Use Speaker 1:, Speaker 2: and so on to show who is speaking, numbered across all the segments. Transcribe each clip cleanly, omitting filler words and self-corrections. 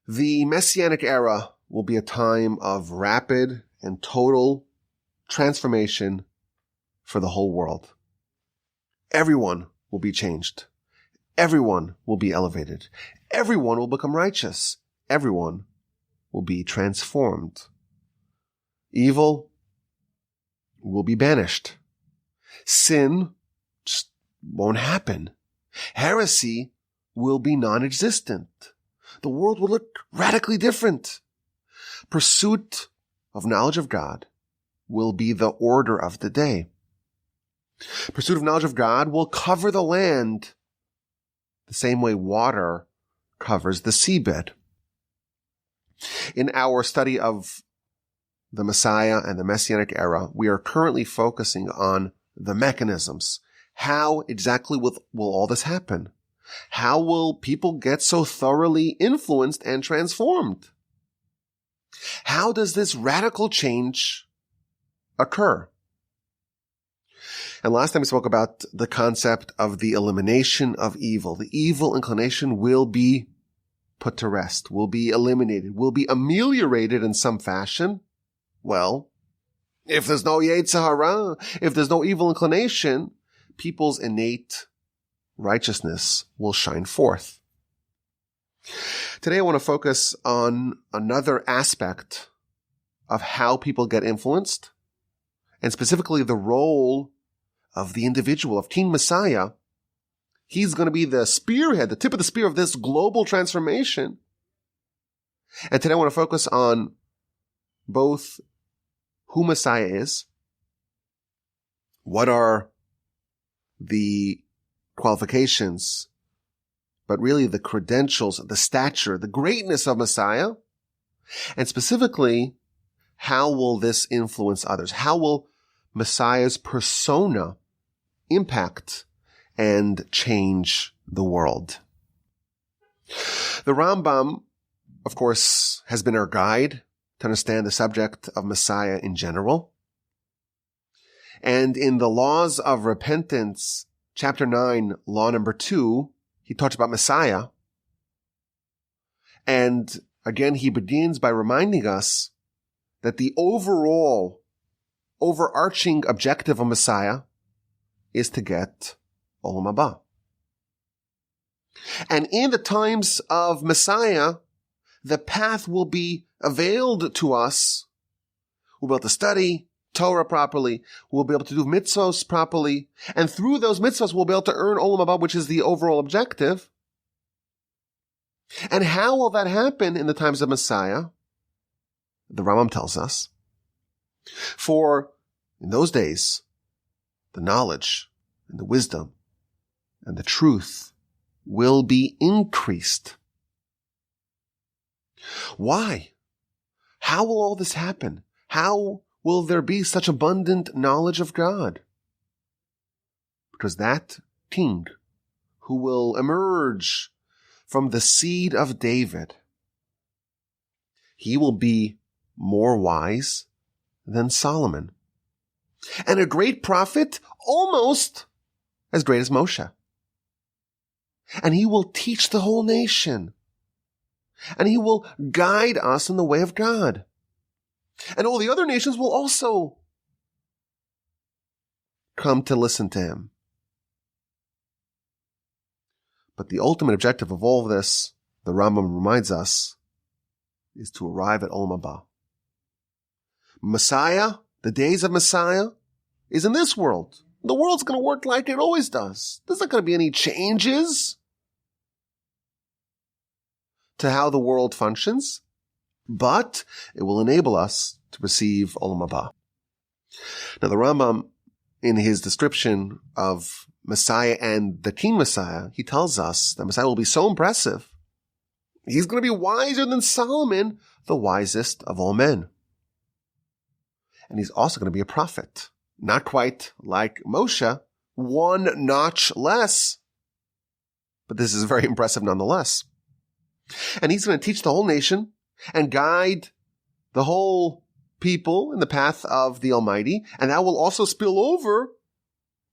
Speaker 1: The Messianic era will be a time of rapid and total transformation for the whole world. Everyone will be changed. Everyone will be elevated. Everyone will become righteous. Everyone will be transformed. Evil will be banished. Sin just won't happen. Heresy will be non-existent. The world will look radically different. Pursuit of knowledge of God will be the order of the day. Pursuit of knowledge of God will cover the land the same way water covers the seabed. In our study of the Messiah and the Messianic era, we are currently focusing on the mechanisms. How exactly will all this happen? How will people get so thoroughly influenced and transformed? How does this radical change occur? And last time we spoke about the concept of the elimination of evil. The evil inclination will be put to rest, will be eliminated, will be ameliorated in some fashion. Well, if there's no Yetzer Hara, if there's no evil inclination, people's innate righteousness will shine forth. Today I want to focus on another aspect of how people get influenced, and specifically the role of the individual, of Teen Messiah. He's going to be the spearhead, the tip of the spear of this global transformation. And today I want to focus on both who Messiah is, what are the qualifications, but really the credentials, the stature, the greatness of Messiah, and specifically, how will this influence others? How will Messiah's persona impact and change the world? The Rambam, of course, has been our guide to understand the subject of Messiah in general. And in the Laws of Repentance, chapter 9, law number 2, he talks about Messiah. And again, he begins by reminding us that the overarching objective of Messiah is to get Olam Haba. And in the times of Messiah, the path will be availed to us. We'll be able to study Torah properly. We'll be able to do mitzvos properly. And through those mitzvos, we'll be able to earn Olam Haba, which is the overall objective. And how will that happen in the times of Messiah? The Rambam tells us. For in those days, the knowledge and the wisdom and the truth will be increased. Why? How will all this happen? How will there be such abundant knowledge of God? Because that king who will emerge from the seed of David, he will be more wise than Solomon, and a great prophet almost as great as Moshe. And he will teach the whole nation, and he will guide us in the way of God. And all the other nations will also come to listen to him. But the ultimate objective of all of this, the Rambam reminds us, is to arrive at Olam Haba. Messiah, the days of Messiah, is in this world. The world's going to work like it always does. There's not going to be any changes to how the world functions, but it will enable us to receive Olam Haba. Now, the Rambam, in his description of Messiah and the King Messiah, he tells us that Messiah will be so impressive. He's going to be wiser than Solomon, the wisest of all men. And he's also going to be a prophet. Not quite like Moshe, one notch less. But this is very impressive nonetheless. And he's going to teach the whole nation and guide the whole people in the path of the Almighty. And that will also spill over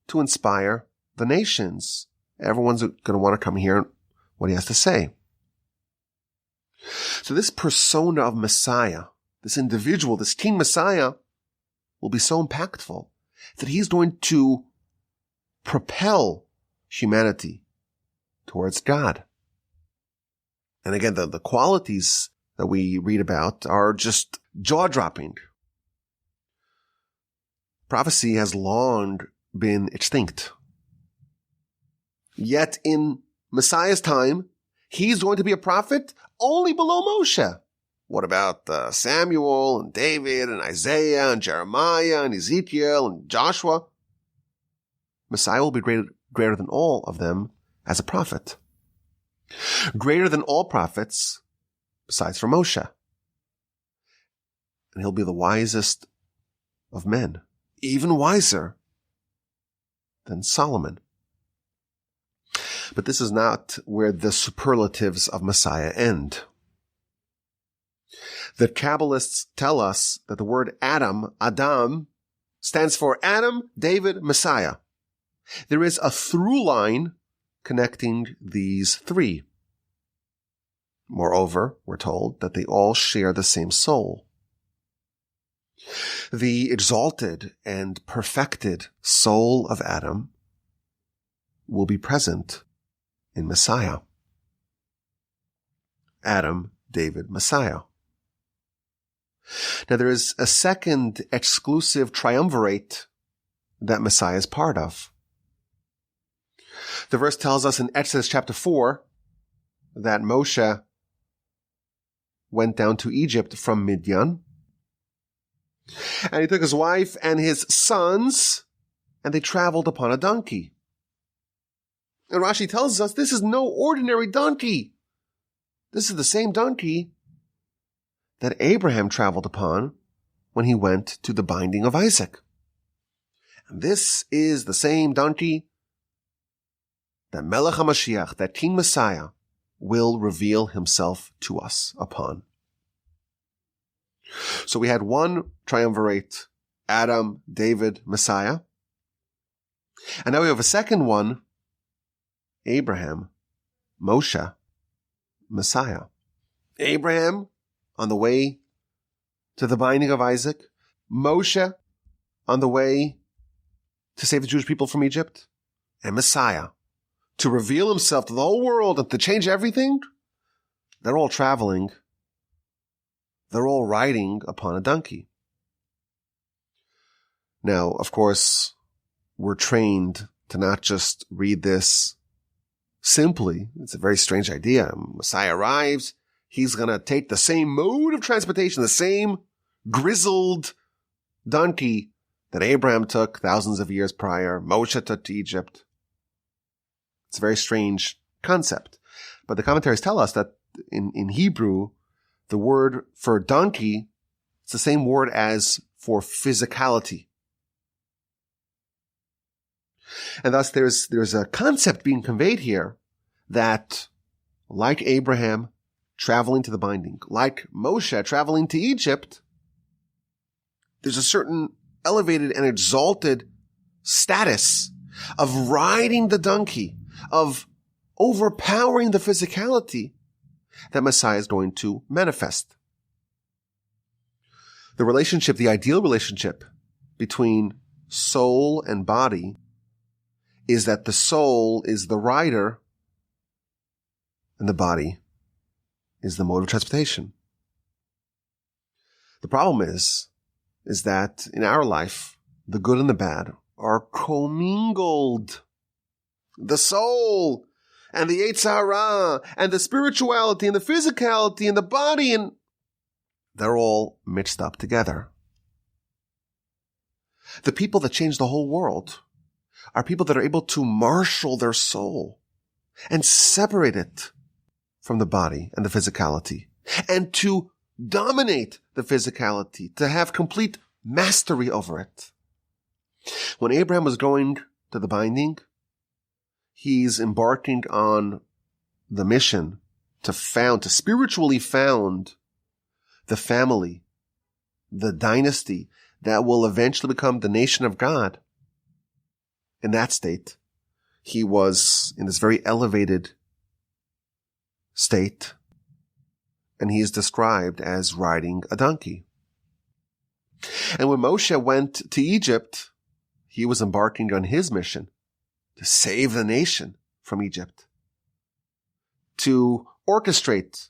Speaker 1: to inspire the nations. Everyone's going to want to come hear what he has to say. So this persona of Messiah, this individual, this teen Messiah, will be so impactful that he's going to propel humanity towards God. And again, the qualities that we read about are just jaw-dropping. Prophecy has long been extinct. Yet in Messiah's time, he's going to be a prophet only below Moshe. What about Samuel and David and Isaiah and Jeremiah and Ezekiel and Joshua? Messiah will be greater than all of them as a prophet. Greater than all prophets, besides for Moshe. And he'll be the wisest of men, even wiser than Solomon. But this is not where the superlatives of Messiah end. The Kabbalists tell us that the word Adam, stands for Adam, David, Messiah. There is a through line connecting these three. Moreover, we're told that they all share the same soul. The exalted and perfected soul of Adam will be present in Messiah. Adam, David, Messiah. Now there is a second exclusive triumvirate that Messiah is part of. The verse tells us in Exodus chapter 4 that Moshe went down to Egypt from Midian, and he took his wife and his sons, and they traveled upon a donkey. And Rashi tells us this is no ordinary donkey. This is the same donkey that Abraham traveled upon when he went to the binding of Isaac. And this is the same donkey that Melech HaMashiach, that King Messiah, will reveal himself to us upon. So we had one triumvirate, Adam, David, Messiah. And now we have a second one, Abraham, Moshe, Messiah. Abraham on the way to the binding of Isaac. Moshe on the way to save the Jewish people from Egypt. And Messiah to reveal himself to the whole world and to change everything. They're all traveling. They're all riding upon a donkey. Now, of course, we're trained to not just read this simply. It's a very strange idea. Messiah arrives. He's going to take the same mode of transportation, the same grizzled donkey that Abraham took thousands of years prior, Moshe took to Egypt. It's a very strange concept. But the commentaries tell us that in Hebrew, the word for donkey is the same word as for physicality. And thus there's a concept being conveyed here that, like Abraham traveling to the binding, like Moshe traveling to Egypt, there's a certain elevated and exalted status of riding the donkey, of overpowering the physicality that Messiah is going to manifest. The relationship, the ideal relationship between soul and body is that the soul is the rider and the body is the mode of transportation. The problem is that in our life, the good and the bad are commingled. The soul and the Yetzer Hara and the spirituality and the physicality and the body, and they're all mixed up together. The people that change the whole world are people that are able to marshal their soul and separate it from the body and the physicality, and to dominate the physicality, to have complete mastery over it. When Abraham was going to the binding, he's embarking on the mission to spiritually found the family, the dynasty that will eventually become the nation of God. In that state, he was in this very elevated state, and he is described as riding a donkey. And when Moshe went to Egypt, he was embarking on his mission to save the nation from Egypt, to orchestrate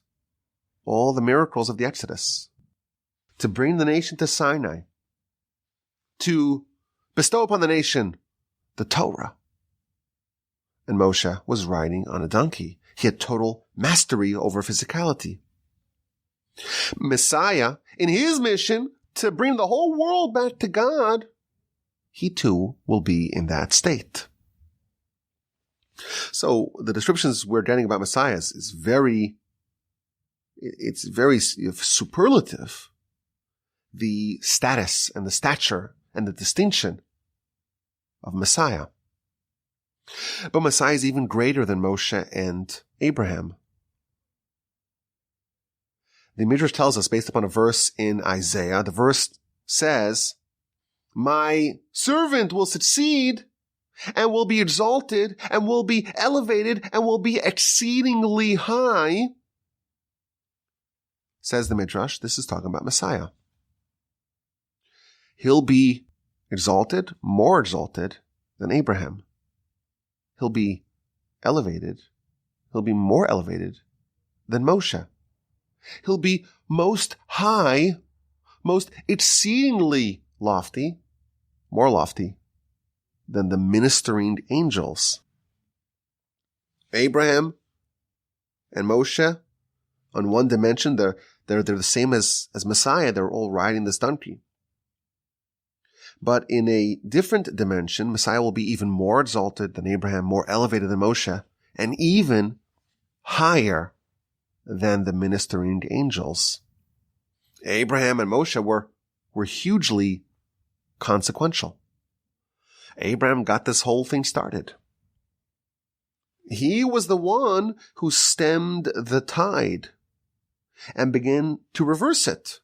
Speaker 1: all the miracles of the Exodus, to bring the nation to Sinai, to bestow upon the nation the Torah. And Moshe was riding on a donkey. He had total mastery over physicality. Messiah, in his mission to bring the whole world back to God, he too will be in that state. So the descriptions we're getting about Messiah is very superlative. The status and the stature and the distinction of Messiah. But Messiah is even greater than Moshe and Abraham. The Midrash tells us, based upon a verse in Isaiah, the verse says, "My servant will succeed and will be exalted and will be elevated and will be exceedingly high." Says the Midrash, this is talking about Messiah. He'll be exalted, more exalted than Abraham. He'll be elevated. He'll be more elevated than Moshe. He'll be most high, most exceedingly lofty, more lofty than the ministering angels. Abraham and Moshe, on one dimension, they're the same as Messiah. They're all riding this donkey. But in a different dimension, Messiah will be even more exalted than Abraham, more elevated than Moshe, and even higher than the ministering angels. Abraham and Moshe were hugely consequential. Abraham got this whole thing started. He was the one who stemmed the tide and began to reverse it.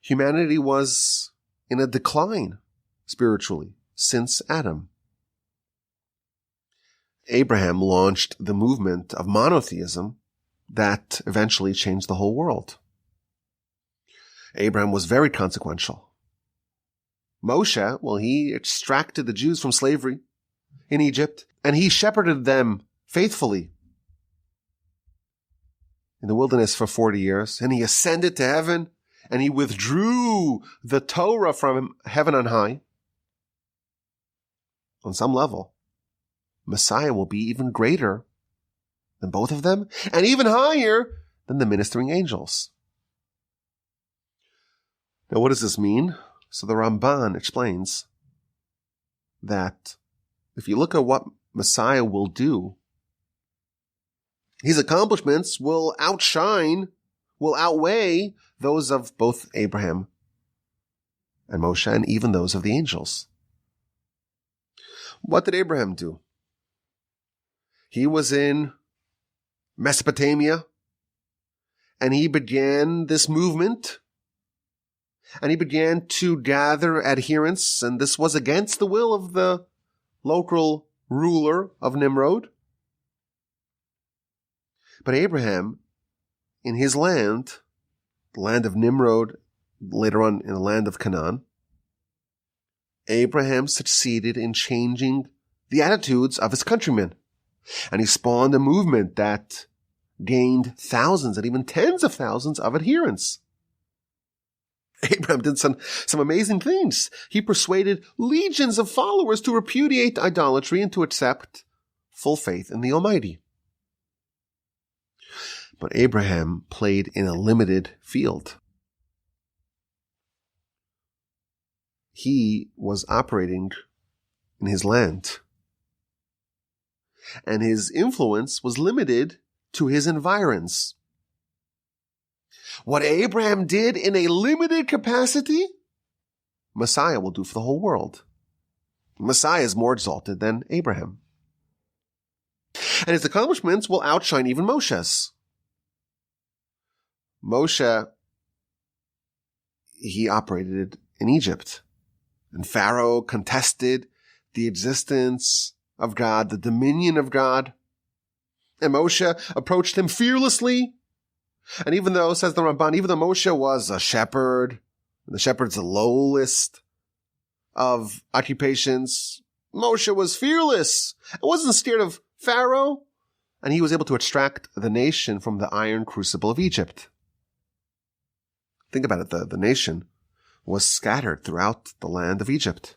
Speaker 1: Humanity was in a decline spiritually since Adam. Abraham launched the movement of monotheism that eventually changed the whole world. Abraham was very consequential. Moshe, well, he extracted the Jews from slavery in Egypt, and he shepherded them faithfully in the wilderness for 40 years, and he ascended to heaven, and he withdrew the Torah from heaven on high. On some level, Messiah will be even greater than both of them, and even higher than the ministering angels. Now, what does this mean? So the Ramban explains that if you look at what Messiah will do, his accomplishments will outweigh those of both Abraham and Moshe, and even those of the angels. What did Abraham do? He was in Mesopotamia, and he began this movement, and he began to gather adherents, and this was against the will of the local ruler of Nimrod. But Abraham, in his land, the land of Nimrod, later on in the land of Canaan, Abraham succeeded in changing the attitudes of his countrymen. And he spawned a movement that gained thousands and even tens of thousands of adherents. Abraham did some amazing things. He persuaded legions of followers to repudiate idolatry and to accept full faith in the Almighty. But Abraham played in a limited field. He was operating in his land, and his influence was limited to his environs. What Abraham did in a limited capacity, Messiah will do for the whole world. Messiah is more exalted than Abraham. And his accomplishments will outshine even Moshe's. Moshe, he operated in Egypt, and Pharaoh contested the existence of God, the dominion of God. And Moshe approached him fearlessly And even though, says the Ramban, even though Moshe was a shepherd, the shepherd's the lowest of occupations, Moshe was fearless and wasn't scared of Pharaoh, and he was able to extract the nation from the iron crucible of Egypt. Think about it, the nation was scattered throughout the land of Egypt.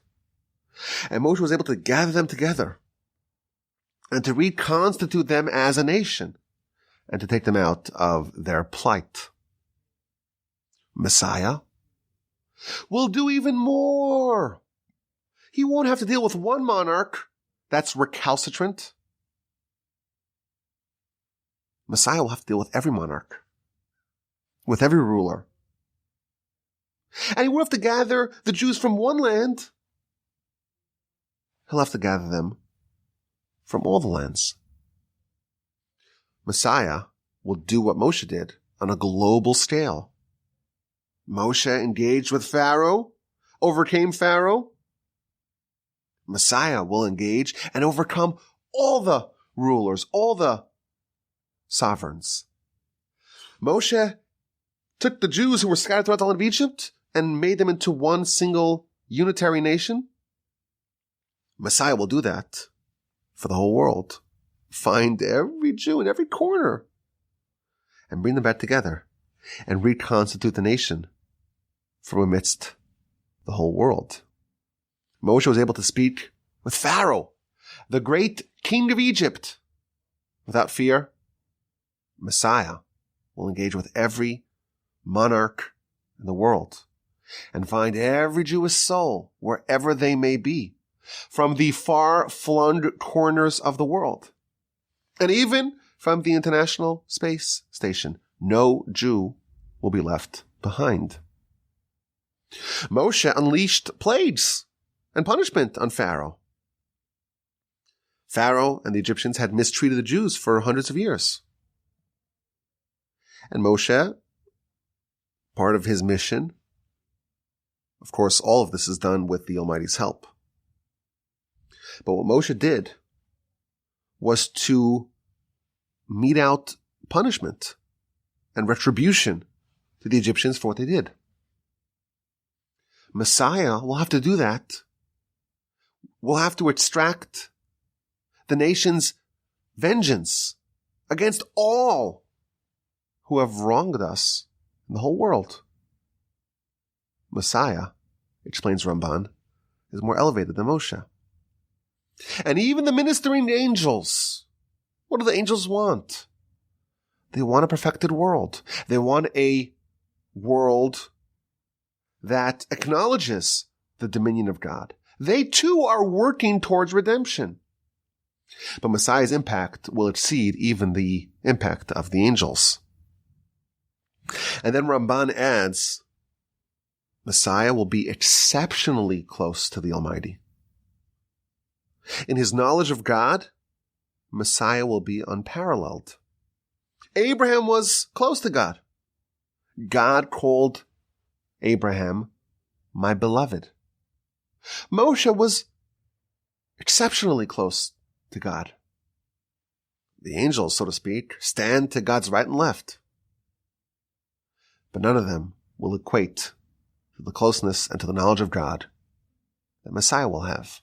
Speaker 1: And Moshe was able to gather them together and to reconstitute them as a nation and to take them out of their plight. Messiah will do even more. He won't have to deal with one monarch that's recalcitrant. Messiah will have to deal with every monarch, with every ruler. And he won't have to gather the Jews from one land. He'll have to gather them from all the lands. Messiah will do what Moshe did on a global scale. Moshe engaged with Pharaoh, overcame Pharaoh. Messiah will engage and overcome all the rulers, all the sovereigns. Moshe took the Jews who were scattered throughout the land of Egypt and made them into one single unitary nation. Messiah will do that for the whole world. Find every Jew in every corner and bring them back together and reconstitute the nation from amidst the whole world. Moshe was able to speak with Pharaoh, the great king of Egypt, without fear. Messiah will engage with every monarch in the world and find every Jewish soul wherever they may be, from the far-flung corners of the world, and even from the International Space Station. No Jew will be left behind. Moshe unleashed plagues and punishment on Pharaoh. Pharaoh and the Egyptians had mistreated the Jews for hundreds of years. And Moshe, part of his mission, of course, all of this is done with the Almighty's help. But what Moshe did was to mete out punishment and retribution to the Egyptians for what they did. Messiah will have to do that. Will have to extract the nation's vengeance against all who have wronged us in the whole world. Messiah, explains Ramban, is more elevated than Moshe. And even the ministering angels, what do the angels want? They want a perfected world. They want a world that acknowledges the dominion of God. They too are working towards redemption. But Messiah's impact will exceed even the impact of the angels. And then Ramban adds, Messiah will be exceptionally close to the Almighty. In his knowledge of God, Messiah will be unparalleled. Abraham was close to God. God called Abraham my beloved. Moshe was exceptionally close to God. The angels, so to speak, stand to God's right and left. But none of them will equate to the closeness and to the knowledge of God that Messiah will have.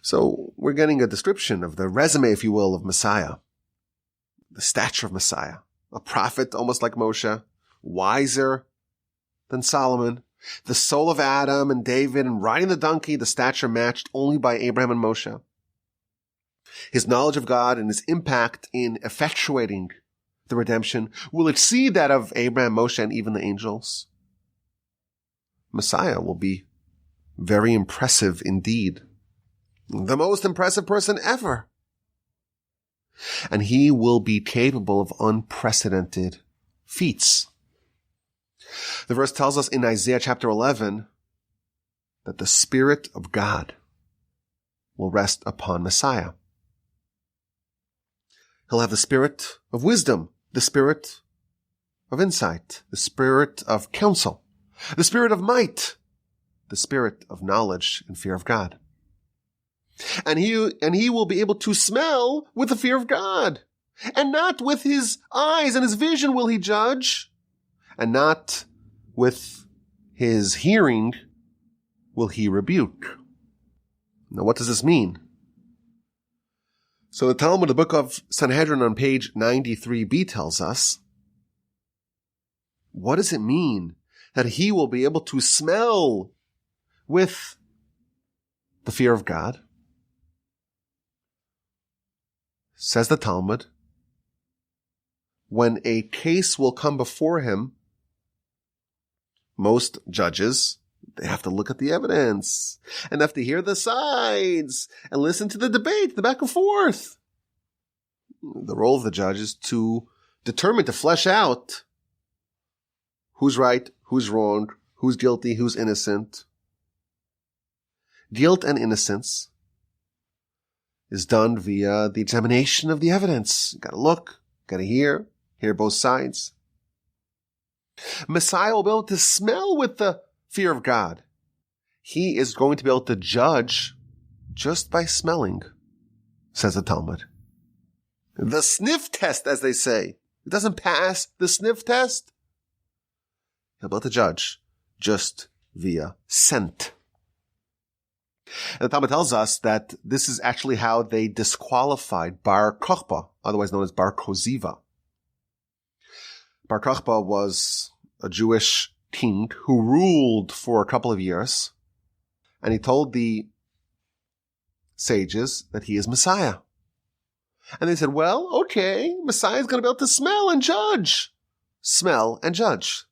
Speaker 1: So we're getting a description of the resume, if you will, of Messiah. The stature of Messiah. A prophet almost like Moshe, wiser than Solomon, the soul of Adam and David, and riding the donkey, the stature matched only by Abraham and Moshe. His knowledge of God and his impact in effectuating the redemption will exceed that of Abraham, Moshe, and even the angels. Messiah will be very impressive indeed. The most impressive person ever. And he will be capable of unprecedented feats. The verse tells us in Isaiah chapter 11 that the Spirit of God will rest upon Messiah. He'll have the spirit of wisdom, the spirit of insight, the spirit of counsel, the spirit of might, the spirit of knowledge and fear of God. And he will be able to smell with the fear of God. And not with his eyes and his vision will he judge. And not with his hearing will he rebuke. Now, what does this mean? So the Talmud, the book of Sanhedrin on page 93b tells us, what does it mean that he will be able to smell with the fear of God? Says the Talmud, when a case will come before him, most judges, they have to look at the evidence and have to hear the sides and listen to the debate, the back and forth. The role of the judge is to determine, to flesh out who's right, who's wrong, who's guilty, who's innocent. Guilt and innocence is done via the examination of the evidence. You gotta look, gotta hear both sides. Messiah will be able to smell with the fear of God. He is going to be able to judge just by smelling, says the Talmud. The sniff test, as they say. It doesn't pass the sniff test. He'll be able to judge just via scent. And the Talmud tells us that this is actually how they disqualified Bar Kokhba, otherwise known as Bar Koziva. Bar Kokhba was a Jewish king who ruled for a couple of years, and he told the sages that he is Messiah. And they said, well, okay, Messiah is going to be able to smell and judge. Smell and judge.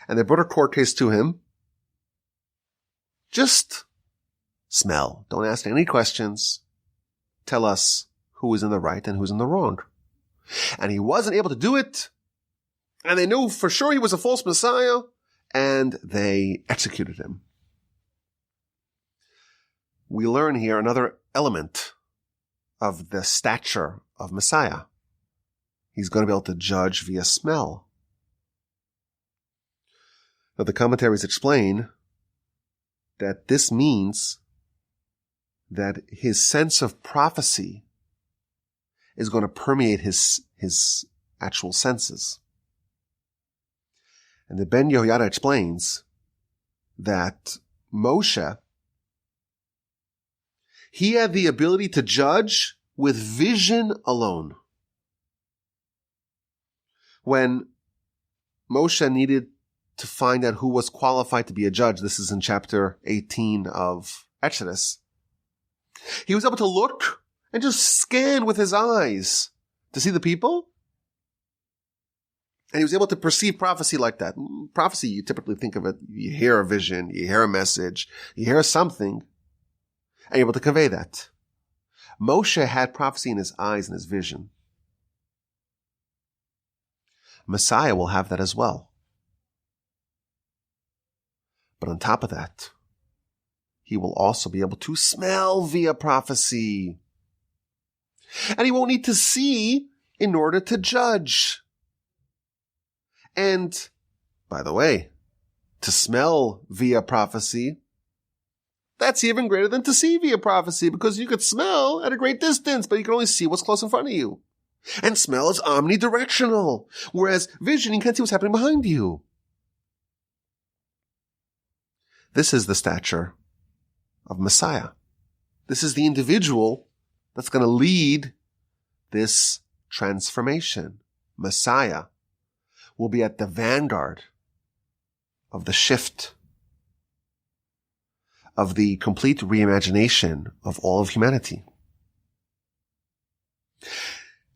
Speaker 1: And they brought a court case to him. Just smell. Don't ask any questions. Tell us who is in the right and who's in the wrong. And he wasn't able to do it. And they knew for sure he was a false Messiah, and they executed him. We learn here another element of the stature of Messiah. He's going to be able to judge via smell. Now, the commentaries explain that this means that his sense of prophecy is going to permeate his actual senses. And the Ben Yehoyada explains that Moshe, he had the ability to judge with vision alone. When Moshe needed to find out who was qualified to be a judge, this is in chapter 18 of Exodus, he was able to look and just scan with his eyes to see the people. And he was able to perceive prophecy like that. Prophecy, you typically think of it, you hear a vision, you hear a message, you hear something, and you're able to convey that. Moshe had prophecy in his eyes and his vision. Messiah will have that as well. But on top of that, he will also be able to smell via prophecy. And he won't need to see in order to judge. And, by the way, to smell via prophecy, that's even greater than to see via prophecy, because you could smell at a great distance, but you can only see what's close in front of you. And smell is omnidirectional, whereas vision, you can't see what's happening behind you. This is the stature of Messiah. This is the individual that's going to lead this transformation. Messiah will be at the vanguard of the shift, of the complete reimagination of all of humanity.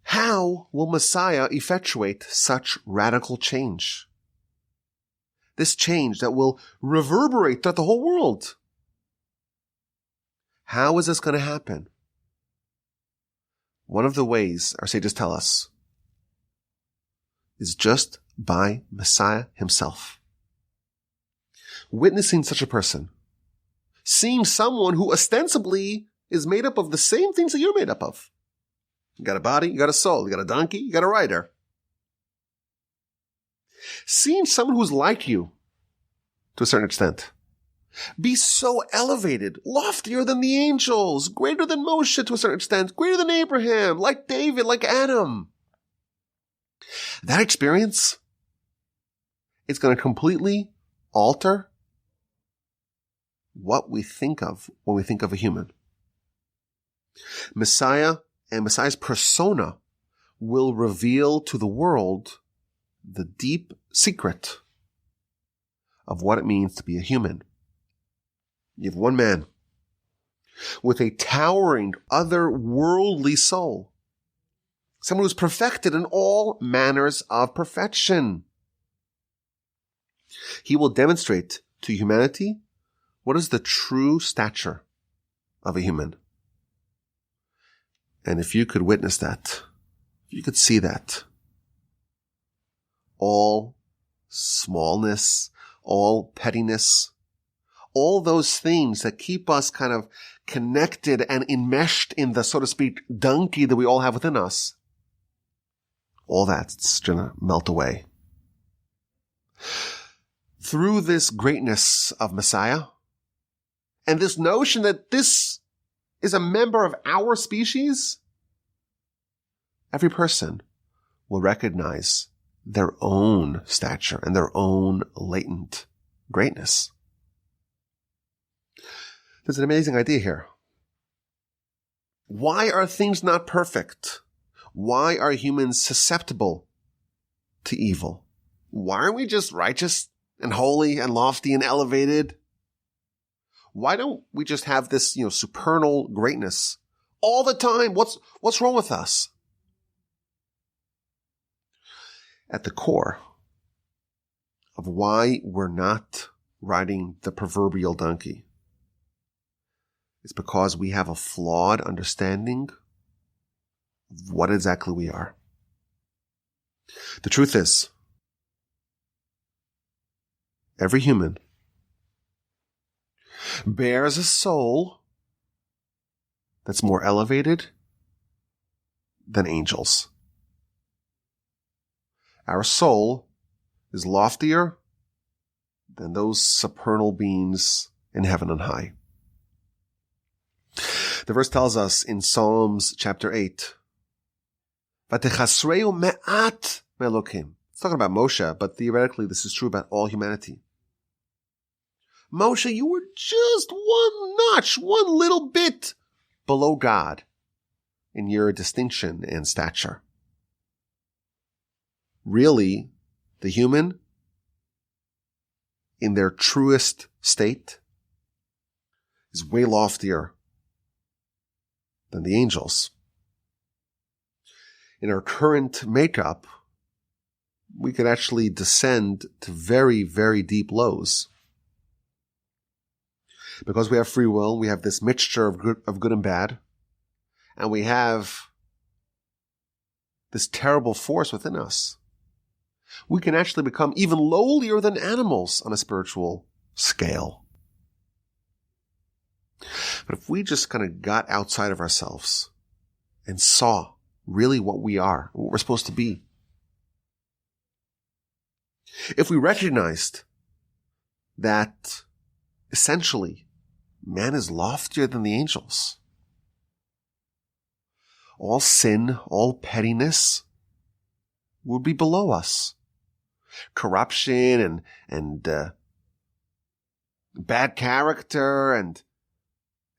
Speaker 1: How will Messiah effectuate such radical change? This change that will reverberate throughout the whole world. How is this going to happen? One of the ways our sages tell us is just by Messiah himself. Witnessing such a person, seeing someone who ostensibly is made up of the same things that you're made up of. You got a body, you got a soul, you got a donkey, you got a rider. Seeing someone who's like you to a certain extent, Be so elevated, loftier than the angels, greater than Moshe to a certain extent, greater than Abraham, like David, like Adam. That experience is going to completely alter what we think of when we think of a human. Messiah and Messiah's persona will reveal to the world the deep secret of what it means to be a human. You have one man with a towering, otherworldly soul. Someone who's perfected in all manners of perfection. He will demonstrate to humanity what is the true stature of a human. And if you could witness that, if you could see that, all smallness, all pettiness, all those things that keep us kind of connected and enmeshed in the, so to speak, donkey that we all have within us, all that's going to melt away. Through this greatness of Messiah, and this notion that this is a member of our species, every person will recognize their own stature and their own latent greatness. There's an amazing idea here. Why are things not perfect? Why are humans susceptible to evil? Why aren't we just righteous and holy and lofty and elevated? Why don't we just have this, supernal greatness all the time? What's wrong with us? At the core of why we're not riding the proverbial donkey, it's because we have a flawed understanding of what exactly we are. The truth is, every human bears a soul that's more elevated than angels. Our soul is loftier than those supernal beings in heaven on high. The verse tells us in Psalms chapter 8, "Vatechasreu me'at me'elokim." It's talking about Moshe, but theoretically this is true about all humanity. Moshe, you were just one notch, one little bit below God in your distinction and stature. Really, the human, in their truest state, is way loftier than the angels. In our current makeup, we could actually descend to very, very deep lows. Because we have free will, we have this mixture of good and bad, and we have this terrible force within us. We can actually become even lowlier than animals on a spiritual scale. But if we just kind of got outside of ourselves and saw really what we are, what we're supposed to be, if we recognized that essentially man is loftier than the angels, all sin, all pettiness would be below us. Corruption and bad character and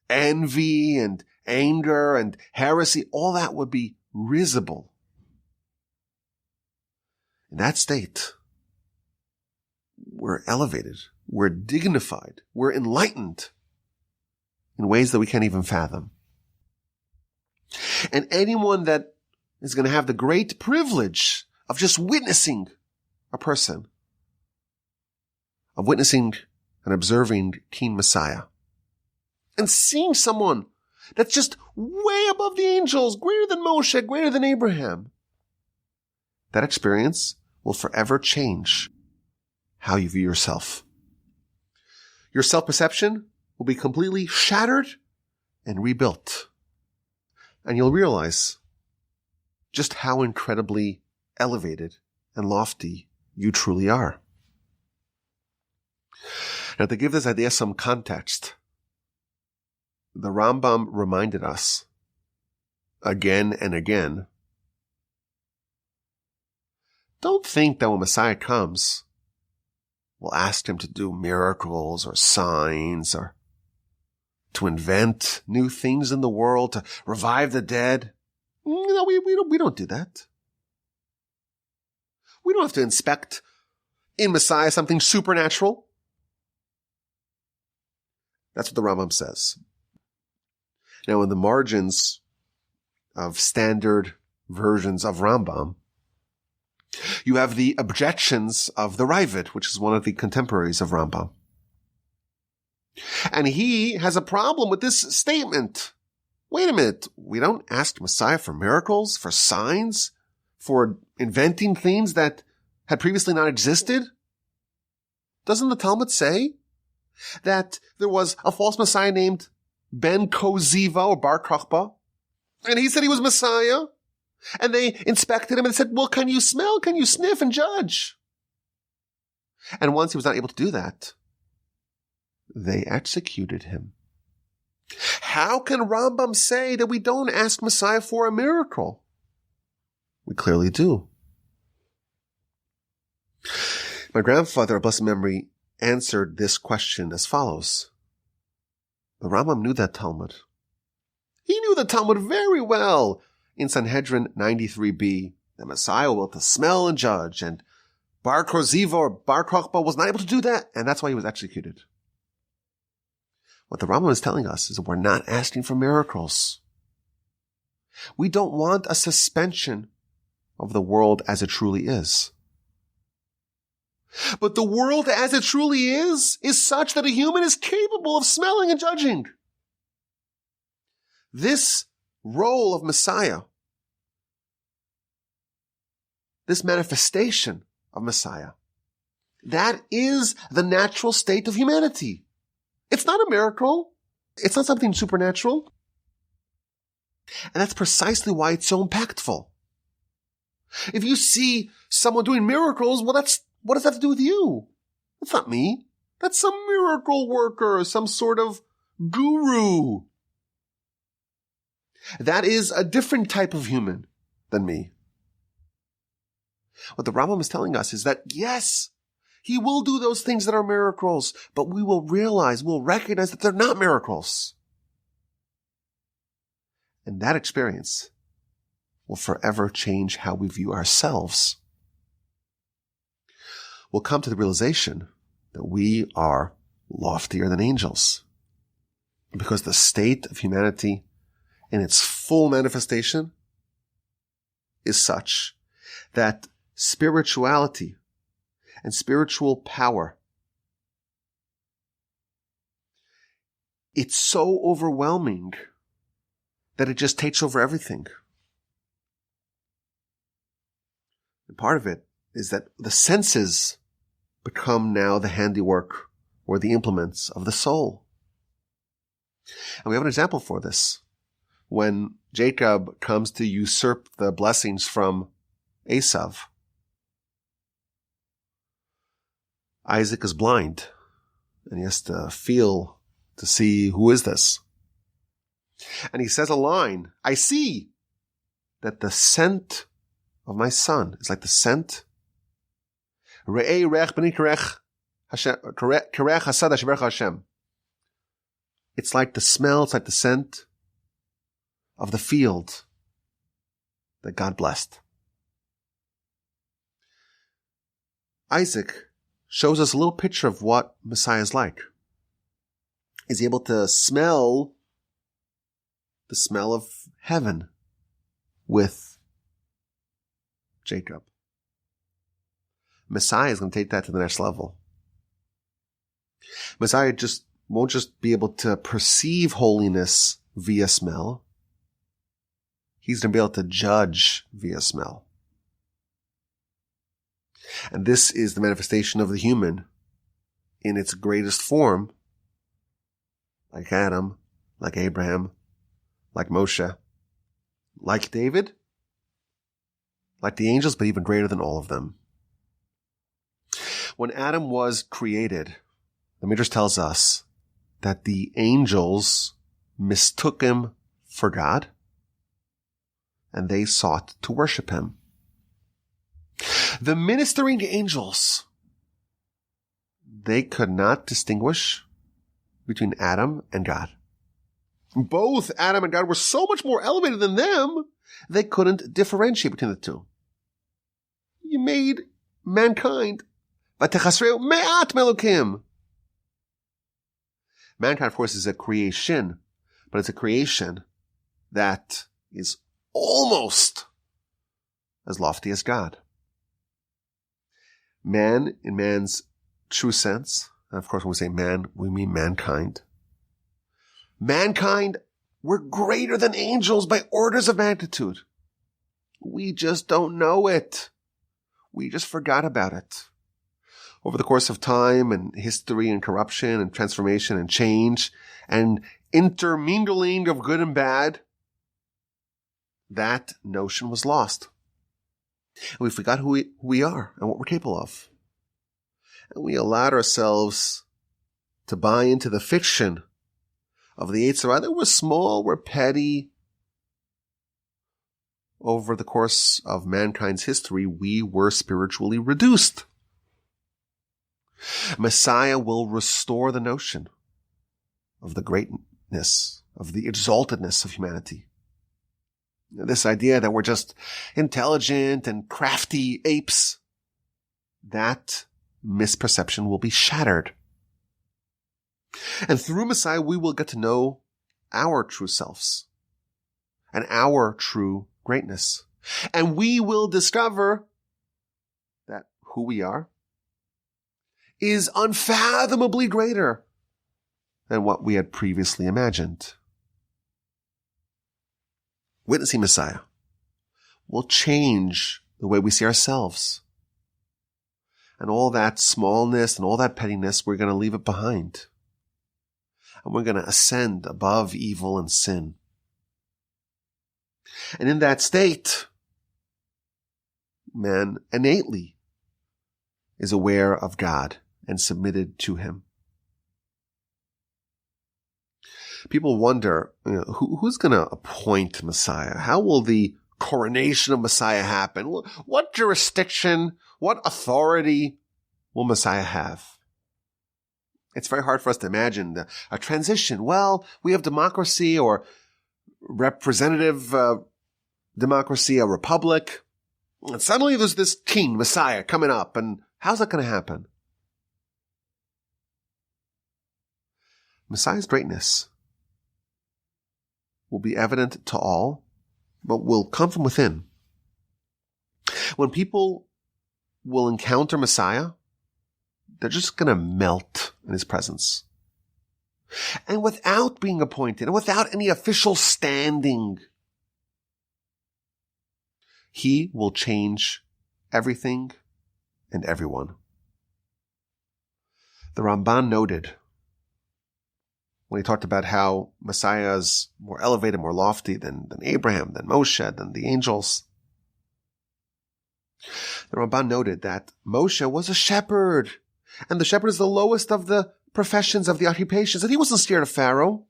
Speaker 1: envy and anger and heresy, all that would be risible. In that state, we're elevated, we're dignified, we're enlightened in ways that we can't even fathom. And anyone that is going to have the great privilege of just witnessing a person, of witnessing and observing King Messiah, and seeing someone that's just way above the angels, greater than Moshe, greater than Abraham, that experience will forever change how you view yourself. Your self-perception will be completely shattered and rebuilt. And you'll realize just how incredibly elevated and lofty you truly are. Now, to give this idea some context, the Rambam reminded us again and again, don't think that when Messiah comes, we'll ask him to do miracles or signs or to invent new things in the world, to revive the dead. No, we don't do that. We don't have to inspect in Messiah something supernatural. That's what the Rambam says. Now, in the margins of standard versions of Rambam, you have the objections of the Ravid, which is one of the contemporaries of Rambam. And he has a problem with this statement. Wait a minute, we don't ask Messiah for miracles, for signs, for inventing things that had previously not existed? Doesn't the Talmud say that there was a false Messiah named Ben Koziva or Bar Kochba, and he said he was Messiah, and they inspected him and said, well, can you smell, can you sniff and judge? And once he was not able to do that, they executed him. How can Rambam say that we don't ask Messiah for a miracle? We clearly do. My grandfather, of blessed memory, answered this question as follows. The Rambam knew that Talmud. He knew the Talmud very well. In Sanhedrin 93b, the Messiah will to smell and judge, and Bar Koziva or Bar Kochba was not able to do that, and that's why he was executed. What the Rambam is telling us is that we're not asking for miracles. We don't want a suspension of the world as it truly is. But the world as it truly is such that a human is capable of smelling and judging. This role of Messiah, this manifestation of Messiah, that is the natural state of humanity. It's not a miracle. It's not something supernatural. And that's precisely why it's so impactful. If you see someone doing miracles, well, what does that have to do with you? That's not me. That's some miracle worker, some sort of guru. That is a different type of human than me. What the Rambam is telling us is that, yes, he will do those things that are miracles, but we will recognize that they're not miracles. And that experience will forever change how we view ourselves. We'll come to the realization that we are loftier than angels. Because the state of humanity in its full manifestation is such that spirituality and spiritual power, it's so overwhelming that it just takes over everything. And part of it is that the senses become now the handiwork or the implements of the soul. And we have an example for this. When Jacob comes to usurp the blessings from Esav, Isaac is blind, and he has to feel to see who is this. And he says a line, I see that the scent of my son is like the scent. It's like the smell, it's like the scent of the field that God blessed. Isaac shows us a little picture of what Messiah is like. He's able to smell the smell of heaven with Jacob. Messiah is going to take that to the next level. Messiah won't just be able to perceive holiness via smell. He's going to be able to judge via smell. And this is the manifestation of the human in its greatest form, like Adam, like Abraham, like Moshe, like David, like the angels, but even greater than all of them. When Adam was created, The Midrash tells us that the angels mistook him for God, and they sought to worship him. The ministering angels, they could not distinguish between Adam and God. Both Adam and God were so much more elevated than them, they couldn't differentiate between the two. You made mankind. Vatechasreu me'at melukim. Mankind, of course, is a creation, but it's a creation that is almost as lofty as God. Man, in man's true sense, and of course when we say man, we mean mankind. Mankind, we're greater than angels by orders of magnitude. We just don't know it. We just forgot about it. Over the course of time and history and corruption and transformation and change and intermingling of good and bad, that notion was lost. And we forgot who we are and what we're capable of. And we allowed ourselves to buy into the fiction of the Yetzer Hara that we're small, we're petty. Over the course of mankind's history, we were spiritually reduced. Messiah will restore the notion of the greatness, of the exaltedness of humanity. This idea that we're just intelligent and crafty apes, that misperception will be shattered. And through Messiah, we will get to know our true selves and our true greatness. And we will discover that who we are is unfathomably greater than what we had previously imagined. Witnessing Messiah will change the way we see ourselves. And all that smallness and all that pettiness, we're going to leave it behind. And we're going to ascend above evil and sin. And in that state, man innately is aware of God and submitted to him. People wonder, who's going to appoint Messiah? How will the coronation of Messiah happen? What jurisdiction, what authority will Messiah have? It's very hard for us to imagine a transition. Well, we have democracy or representative democracy, a republic. And suddenly there's this king, Messiah, coming up. And how's that going to happen? Messiah's greatness will be evident to all, but will come from within. When people will encounter Messiah, they're just going to melt in his presence. And without being appointed, and without any official standing, he will change everything and everyone. The Ramban noted, when he talked about how Messiah is more elevated, more lofty than Abraham, than Moshe, than the angels. The Ramban noted that Moshe was a shepherd, and the shepherd is the lowest of the professions, of the occupations, and he wasn't scared of Pharaoh.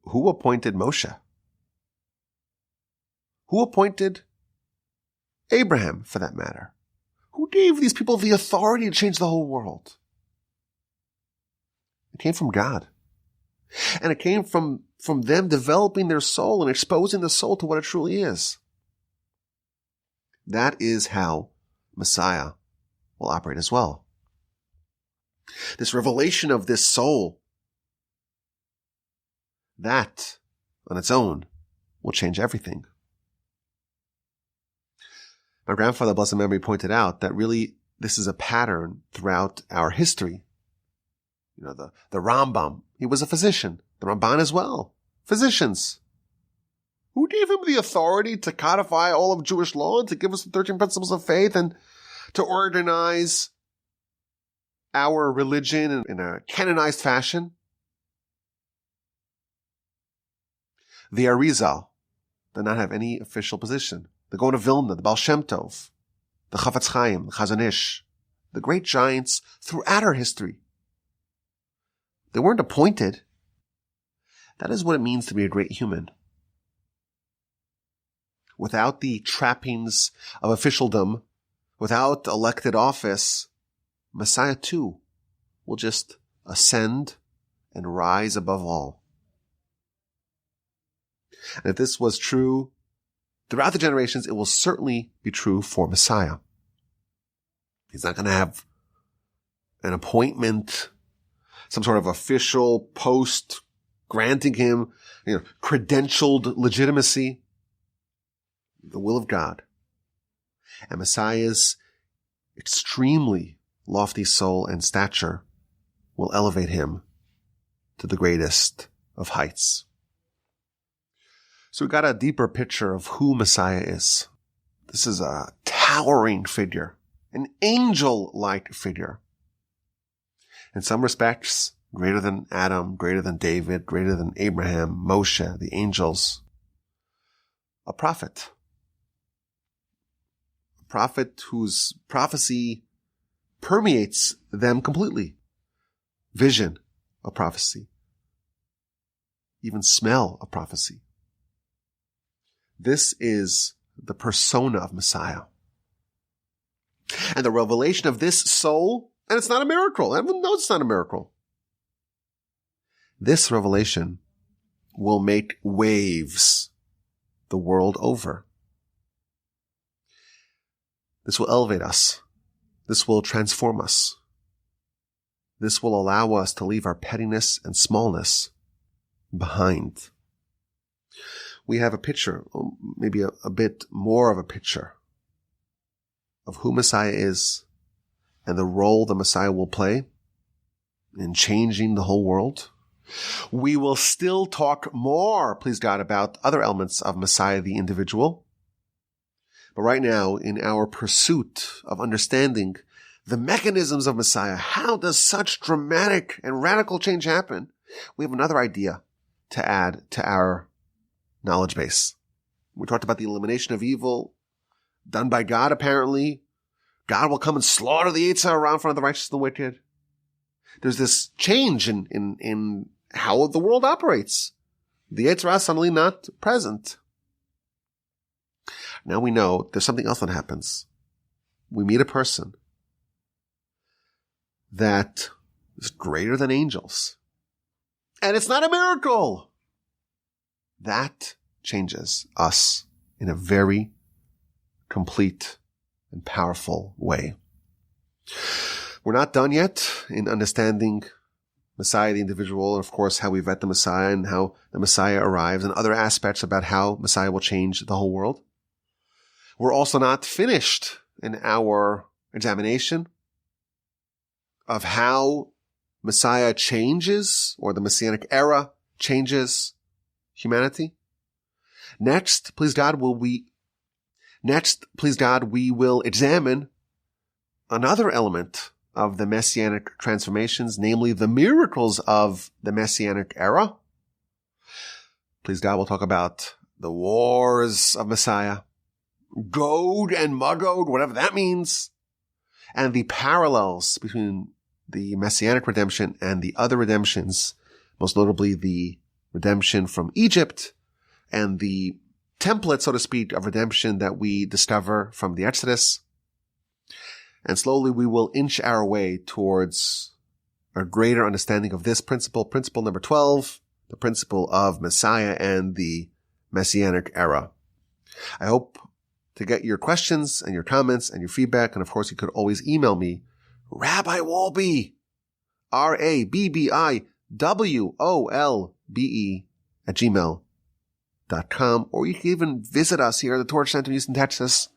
Speaker 1: Who appointed Moshe? Who appointed Abraham, for that matter? Who gave these people the authority to change the whole world? It came from God. And it came from them developing their soul and exposing the soul to what it truly is. That is how Messiah will operate as well. This revelation of this soul, that on its own will change everything. My grandfather, blessed memory, pointed out that really this is a pattern throughout our history. The Rambam, he was a physician. The Ramban as well. Physicians. Who gave him the authority to codify all of Jewish law and to give us the 13 principles of faith and to organize our religion in a canonized fashion? The Arizal did not have any official position. The Gaon of Vilna, the Baal Shem Tov, the Chafetz Chaim, the Chazon Ish, the great giants throughout our history. They weren't appointed. That is what it means to be a great human. Without the trappings of officialdom, without elected office, Messiah too will just ascend and rise above all. And if this was true throughout the generations, it will certainly be true for Messiah. He's not going to have an appointment, some sort of official post granting him, credentialed legitimacy. The will of God. And Messiah's extremely lofty soul and stature will elevate him to the greatest of heights. So we got a deeper picture of who Messiah is. This is a towering figure, an angel-like figure. In some respects, greater than Adam, greater than David, greater than Abraham, Moshe, the angels. A prophet. A prophet whose prophecy permeates them completely. Vision of prophecy. Even smell of prophecy. This is the persona of Messiah. And the revelation of this soul, and it's not a miracle. Everyone knows it's not a miracle. This revelation will make waves the world over. This will elevate us. This will transform us. This will allow us to leave our pettiness and smallness behind. We have a picture, maybe a bit more of a picture of who Messiah is and the role the Messiah will play in changing the whole world. We will still talk more, please God, about other elements of Messiah the individual. But right now, in our pursuit of understanding the mechanisms of Messiah, how does such dramatic and radical change happen? We have another idea to add to our knowledge base. We talked about the elimination of evil done by God, apparently. God will come and slaughter the Yetzer Hara in front of the righteous and the wicked. There's this change in how the world operates. The Yetzer Hara is suddenly not present. Now we know there's something else that happens. We meet a person that is greater than angels. And it's not a miracle. That changes us in a very complete and powerful way. We're not done yet in understanding Messiah, the individual, and of course how we vet the Messiah and how the Messiah arrives and other aspects about how Messiah will change the whole world. We're also not finished in our examination of how Messiah changes, or the Messianic era changes humanity. Next, please God, we will examine another element of the Messianic transformations, namely the miracles of the Messianic era. Please God, we'll talk about the wars of Messiah, Gog and Magog, whatever that means, and the parallels between the Messianic redemption and the other redemptions, most notably the redemption from Egypt and the template, so to speak, of redemption that we discover from the Exodus. And slowly we will inch our way towards a greater understanding of this principle number 12, the principle of Messiah and the Messianic era. I hope to get your questions and your comments and your feedback. And of course, you could always email me, Rabbi Wolbe, RABBIWOLBE @gmail.com. Or you can even visit us here at the Torch Center in Houston, Texas,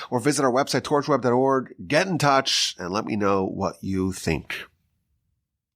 Speaker 1: or visit our website, torchweb.org. Get in touch and let me know what you think.